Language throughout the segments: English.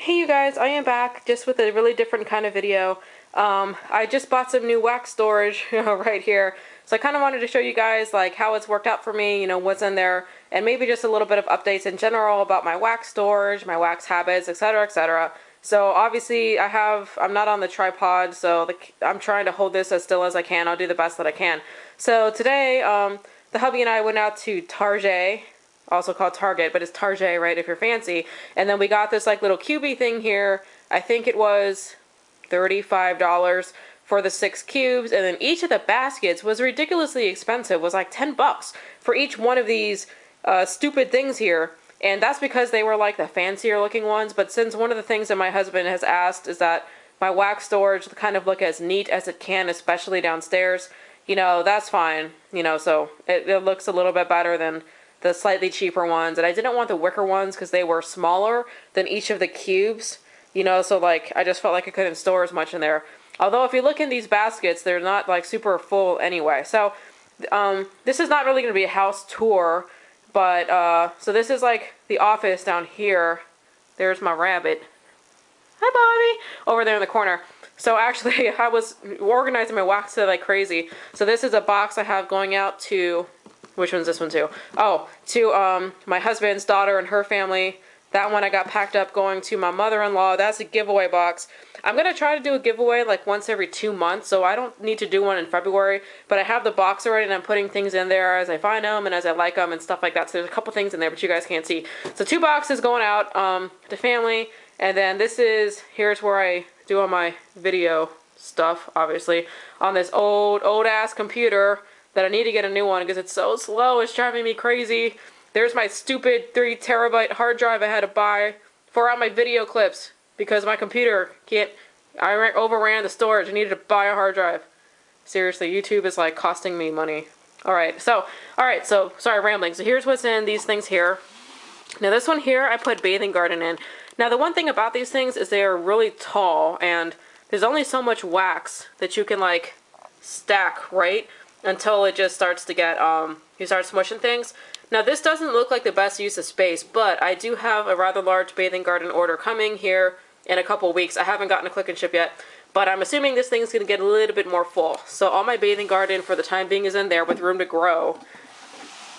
Hey you guys, I am back just with a really different kind of video. I just bought some new wax storage right here. So I kind of wanted to show you guys like how it's worked out for me, what's in there, and maybe just a little bit of updates in general about my wax storage, my wax habits, etc., etc. So obviously I'm not on the tripod, so I'm trying to hold this as still as I can. I'll do the best that I can. So today, the hubby and I went out to Target, also called Target, but it's Target, right, if you're fancy. And then we got this like little cubey thing here. I think it was $35 for the 6 cubes, and then each of the baskets was ridiculously expensive. It was like 10 bucks for each one of these stupid things here. And that's because they were like the fancier looking ones. But since one of the things that my husband has asked is that my wax storage kind of look as neat as it can, especially downstairs, that's fine. So it looks a little bit better than the slightly cheaper ones. And I didn't want the wicker ones because they were smaller than each of the cubes, so like I just felt like I couldn't store as much in there. Although if you look in these baskets, they're not like super full anyway. So this is not really going to be a house tour, but so this is like the office down here. There's my rabbit. Hi, Bobby! Over there in the corner. So actually, I was organizing my wax like crazy. So this is a box I have going out to, which one's this one to? Oh, to my husband's daughter and her family. That one I got packed up going to my mother-in-law. That's a giveaway box. I'm going to try to do a giveaway like once every 2 months, so I don't need to do one in February. But I have the box already, and I'm putting things in there as I find them and as I like them and stuff like that. So there's a couple things in there, but you guys can't see. So 2 boxes going out to family. And then here's where I do all my video stuff, obviously, on this old-ass computer that I need to get a new one because it's so slow. It's driving me crazy. There's my stupid 3 terabyte hard drive I had to buy for all my video clips because my computer can't. I overran the storage. I needed to buy a hard drive. Seriously, YouTube is like costing me money. Alright, so sorry, rambling. So here's what's in these things here. Now this one here, I put bathing garden in. Now the one thing about these things is they are really tall and there's only so much wax that you can like stack, right? Until it just starts to get, you start smushing things. Now this doesn't look like the best use of space, but I do have a rather large bathing garden order coming here in a couple weeks. I haven't gotten a click and ship yet, but I'm assuming this thing's going to get a little bit more full. So all my bathing garden for the time being is in there with room to grow.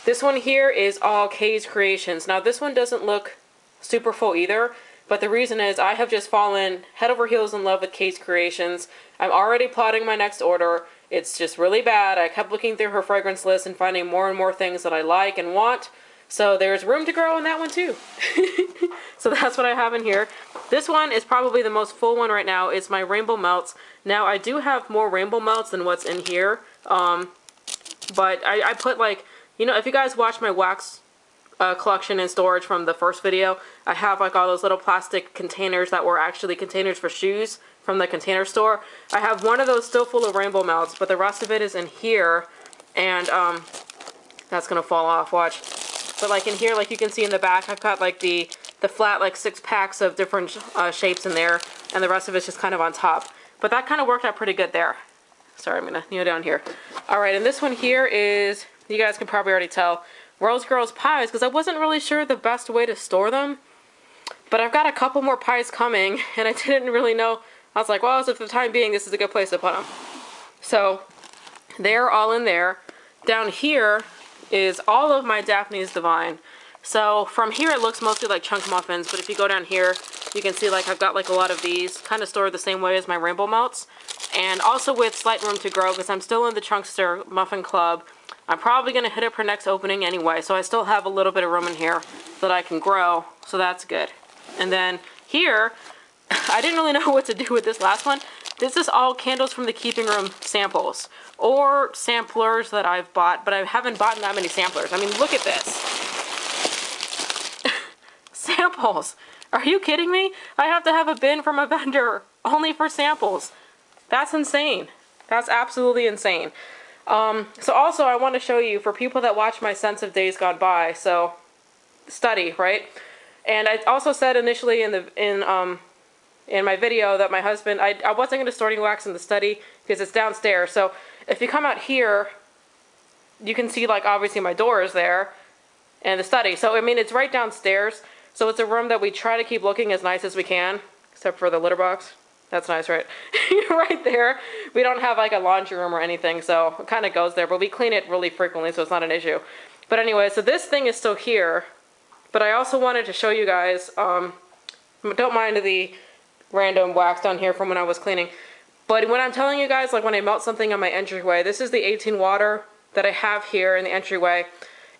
This one here is all Kay's Creations. Now this one doesn't look super full either, but the reason is I have just fallen head over heels in love with Kay's Creations. I'm already plotting my next order. It's just really bad. I kept looking through her fragrance list and finding more and more things that I like and want. So there's room to grow in that one too. So that's what I have in here. This one is probably the most full one right now. It's my Rainbow Melts. Now I do have more Rainbow Melts than what's in here. But I put like, if you guys watch my wax collection and storage from the first video, I have like all those little plastic containers that were actually containers for shoes from the Container Store. I have one of those still full of Rainbow Melts, but the rest of it is in here, and that's gonna fall off, watch. But like in here, like you can see in the back, I've got like the flat like 6 packs of different shapes in there, and the rest of it's just kind of on top. But that kind of worked out pretty good there. Sorry, I'm gonna kneel down here. Alright, and this one here is, you guys can probably already tell, Rose Girls Pies, because I wasn't really sure the best way to store them. But I've got a couple more pies coming, and I didn't really know. I was like, well, so for the time being, this is a good place to put them. So, they're all in there. Down here is all of my Daphne's Divine. So, from here it looks mostly like chunk muffins, but if you go down here, you can see like I've got like a lot of these, kind of stored the same way as my Rainbow Melts. And also with slight room to grow, because I'm still in the Chunkster Muffin Club. I'm probably going to hit up her next opening anyway, so I still have a little bit of room in here that I can grow, so that's good. And then here, I didn't really know what to do with this last one. This is all candles from the Keeping Room samples, or samplers that I've bought, but I haven't bought that many samplers. I mean, look at this. Samples. Are you kidding me? I have to have a bin from a vendor only for samples. That's insane. That's absolutely insane. So also I want to show you, for people that watch my Sense of Days Gone By, so study, right? And I also said initially in my video that my husband, I wasn't going to store any wax in the study because it's downstairs. So if you come out here, you can see like obviously my door is there and the study. So I mean it's right downstairs. So it's a room that we try to keep looking as nice as we can, except for the litter box. That's nice, right? Right there. We don't have like a laundry room or anything, so it kind of goes there, but we clean it really frequently, so it's not an issue. But anyway, so this thing is still here, but I also wanted to show you guys, don't mind the random wax down here from when I was cleaning. But when I'm telling you guys, like when I melt something on my entryway, this is the 18 water that I have here in the entryway.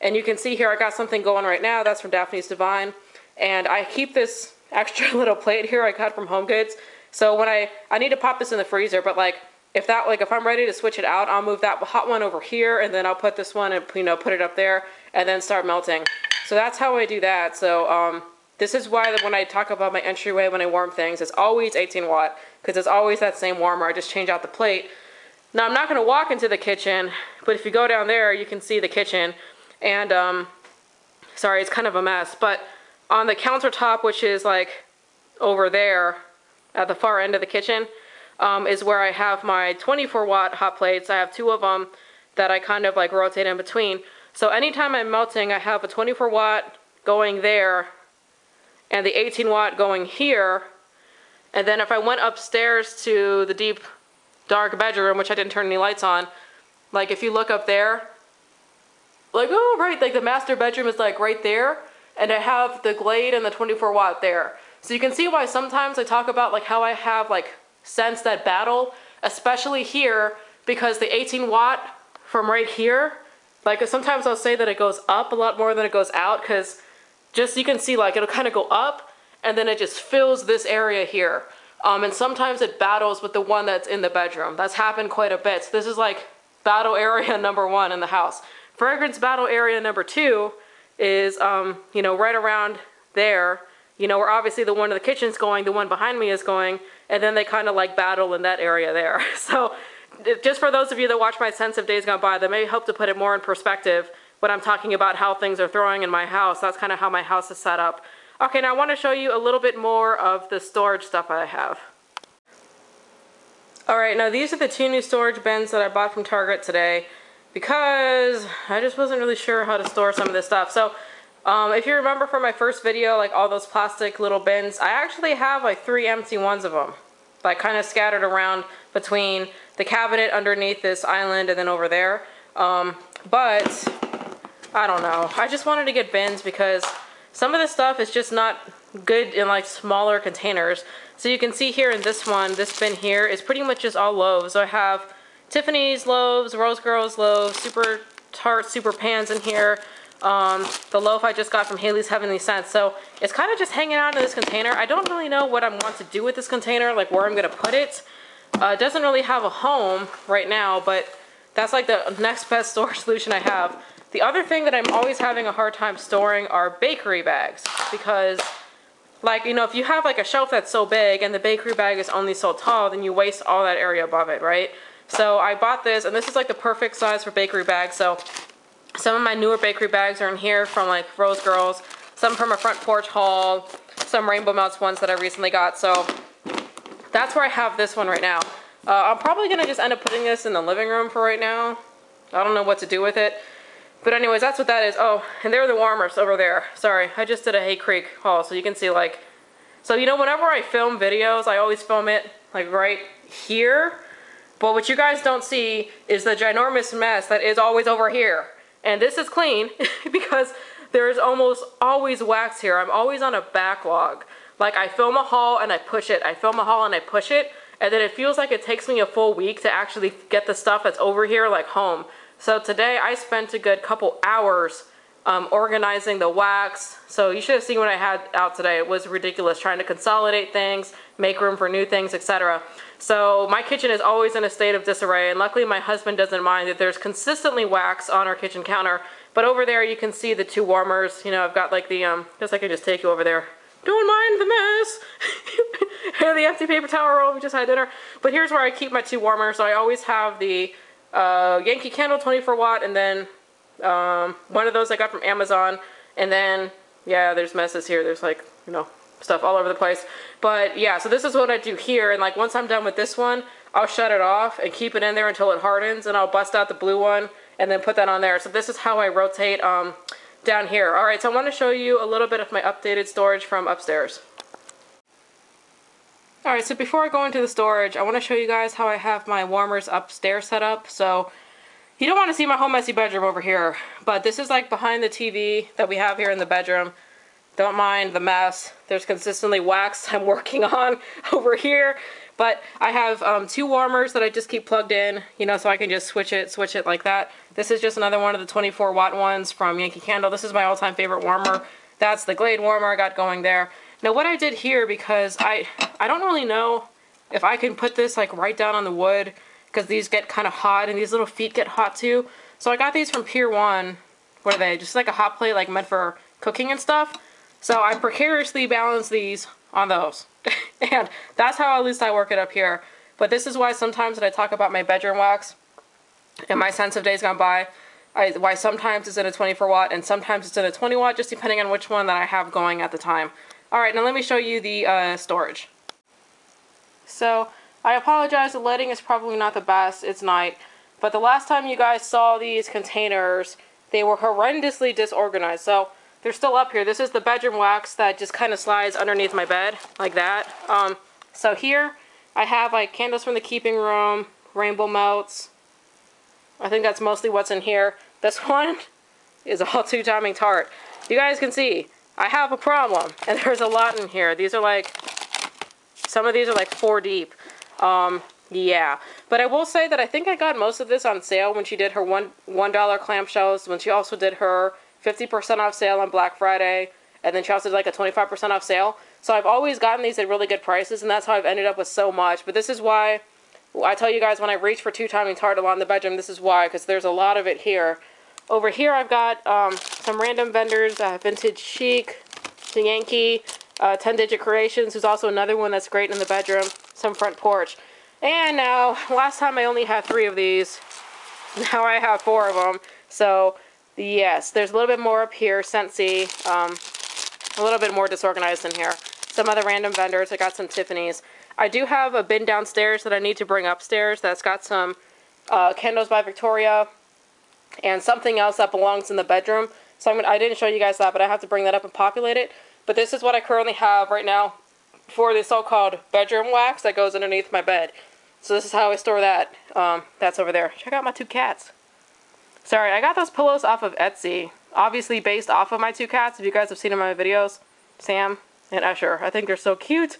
And you can see here I got something going right now. That's from Daphne's Divine. And I keep this extra little plate here I got from Home Goods. So when I need to pop this in the freezer, but like if I'm ready to switch it out, I'll move that hot one over here, and then I'll put this one and, you know, put it up there and then start melting. So that's how I do that. So this is why when I talk about my entryway when I warm things, it's always 18 watt, because it's always that same warmer. I just change out the plate. Now I'm not going to walk into the kitchen, but if you go down there, you can see the kitchen. And sorry, it's kind of a mess, but on the countertop, which is like over there at the far end of the kitchen, is where I have my 24 watt hot plates. I have 2 of them that I kind of like rotate in between. So anytime I'm melting, I have a 24 watt going there and the 18 watt going here. And then if I went upstairs to the deep dark bedroom, which I didn't turn any lights on, like if you look up there, like, oh right, like the master bedroom is like right there, and I have the Glade and the 24 watt there. So you can see why sometimes I talk about like how I have like scents that battle, especially here, because the 18 watt from right here, like sometimes I'll say that it goes up a lot more than it goes out, because just you can see like it'll kind of go up and then it just fills this area here. And sometimes it battles with the one that's in the bedroom. That's happened quite a bit. So this is like battle area number 1 in the house. Fragrance battle area number 2 is, you know, right around there, you know, where obviously the one in the kitchen's going, the one behind me is going, and then they kind of like battle in that area there. So just for those of you that watch my Scents of Days Gone By, that may help to put it more in perspective when I'm talking about how things are throwing in my house. That's kind of how my house is set up. Okay, now I want to show you a little bit more of the storage stuff I have. Alright, now these are the 2 new storage bins that I bought from Target today, because I just wasn't really sure how to store some of this stuff. So if you remember from my first video, like all those plastic little bins, I actually have like 3 empty ones of them, like kind of scattered around between the cabinet underneath this island and then over there. But I don't know, I just wanted to get bins because some of this stuff is just not good in like smaller containers. So you can see here in this one, this bin here is pretty much just all loaves. So I have Tiffany's loaves, Rose Girls loaves, super tart, super pans in here. The loaf I just got from Haley's Heavenly Scents. So it's kind of just hanging out in this container. I don't really know what I want to do with this container, like where I'm going to put it. It doesn't really have a home right now, but that's like the next best storage solution I have. The other thing that I'm always having a hard time storing are bakery bags, because like, you know, if you have like a shelf that's so big and the bakery bag is only so tall, then you waste all that area above it, right? So I bought this, and this is like the perfect size for bakery bags. So some of my newer bakery bags are in here from like Rose Girls, some from a front porch haul, some Rainbow Melts ones that I recently got. So that's where I have this one right now. I'm probably going to just end up putting this in the living room for right now. I don't know what to do with it. But anyways, that's what that is. Oh, and there are the warmers over there. Sorry, I just did a Hay Creek haul, so you can see like... So, you know, whenever I film videos, I always film it like right here. But what you guys don't see is the ginormous mess that is always over here. And this is clean because there's almost always wax here. I'm always on a backlog. Like, I film a haul and I push it. I film a haul and I push it. And then it feels like it takes me a full week to actually get the stuff that's over here, like, home. So today I spent a good couple hours organizing the wax. So you should have seen what I had out today. It was ridiculous, trying to consolidate things, make room for new things, etc. So my kitchen is always in a state of disarray, and luckily my husband doesn't mind that there's consistently wax on our kitchen counter. But over there you can see the 2 warmers. You know, I've got like the, guess I can just take you over there. Don't mind the mess. And the empty paper towel roll we just had dinner. But here's where I keep my 2 warmers. So I always have the Yankee Candle 24 watt, and then one of those I got from Amazon. And then, yeah, there's messes here. There's like, you know, stuff all over the place. But yeah, so this is what I do here. And like once I'm done with this one, I'll shut it off and keep it in there until it hardens, and I'll bust out the blue one and then put that on there. So this is how I rotate down here. Alright, so I want to show you a little bit of my updated storage from upstairs. Alright, so before I go into the storage, I want to show you guys how I have my warmers upstairs set up. So, you don't want to see my whole messy bedroom over here, but this is like behind the TV that we have here in the bedroom. Don't mind the mess. There's consistently wax I'm working on over here. But I have 2 warmers that I just keep plugged in, you know, so I can just switch it like that. This is just another one of the 24 watt ones from Yankee Candle. This is my all-time favorite warmer. That's the Glade warmer I got going there. Now what I did here, because I don't really know if I can put this like right down on the wood, because these get kind of hot and these little feet get hot too. So I got these from Pier 1. What are they? Just like a hot plate, like meant for cooking and stuff. So I precariously balance these on those. And that's how at least I work it up here. But this is why sometimes when I talk about my bedroom wax and my sense of days gone by, why sometimes it's in a 24 watt and sometimes it's in a 20 watt, just depending on which one that I have going at the time. Alright, now let me show you the storage. So, I apologize, the lighting is probably not the best, it's night. But the last time you guys saw these containers, they were horrendously disorganized. So, they're still up here. This is the bedroom wax that just kind of slides underneath my bed, like that. So here, I have like candles from the keeping room, rainbow melts. I think that's mostly what's in here. This one is all two-timing tart. You guys can see, I have a problem, and there's a lot in here. These are like, some of these are like 4 deep. Yeah. But I will say that I think I got most of this on sale when she did her $1 clamshells, when she also did her 50% off sale on Black Friday, and then she also did like a 25% off sale. So I've always gotten these at really good prices, and that's how I've ended up with so much. But this is why I tell you guys when I reach for two-timing tart along the bedroom, this is why, because there's a lot of it here. Over here I've got some random vendors, Vintage Chic, the Yankee, 10-Digit Creations, who's also another one that's great in the bedroom, some front porch. And now, last time I only had 3 of these, now I have 4 of them. So yes, there's a little bit more up here, Scentsy, a little bit more disorganized in here. Some other random vendors, I got some Tiffany's. I do have a bin downstairs that I need to bring upstairs that's got some Candles by Victoria and something else that belongs in the bedroom. So I didn't show you guys that, but I have to bring that up and populate it. But this is what I currently have right now for the so-called bedroom wax that goes underneath my bed. So this is how I store that. That's over there. Check out my 2 cats. Sorry, I got those pillows off of Etsy. Obviously based off of my 2 cats, if you guys have seen them in my videos. Sam and Escher. I think they're so cute.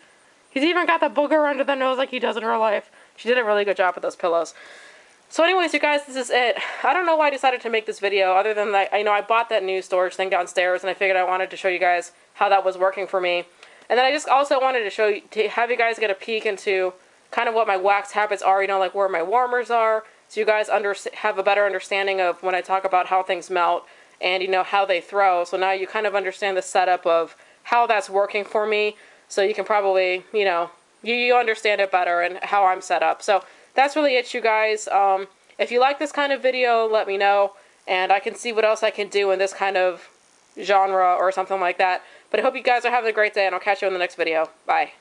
He's even got the booger under the nose like he does in real life. She did a really good job with those pillows. So anyways, you guys, this is it. I don't know why I decided to make this video, other than that, I bought that new storage thing downstairs, and I figured I wanted to show you guys how that was working for me. And then I just also wanted to show you, to have you guys get a peek into kind of what my wax habits are, you know, like where my warmers are, so you guys have a better understanding of when I talk about how things melt and, you know, how they throw. So now you kind of understand the setup of how that's working for me, so you can probably, you know, you understand it better and how I'm set up. So that's really it, you guys. If you like this kind of video, let me know, and I can see what else I can do in this kind of genre or something like that. But I hope you guys are having a great day, and I'll catch you in the next video. Bye.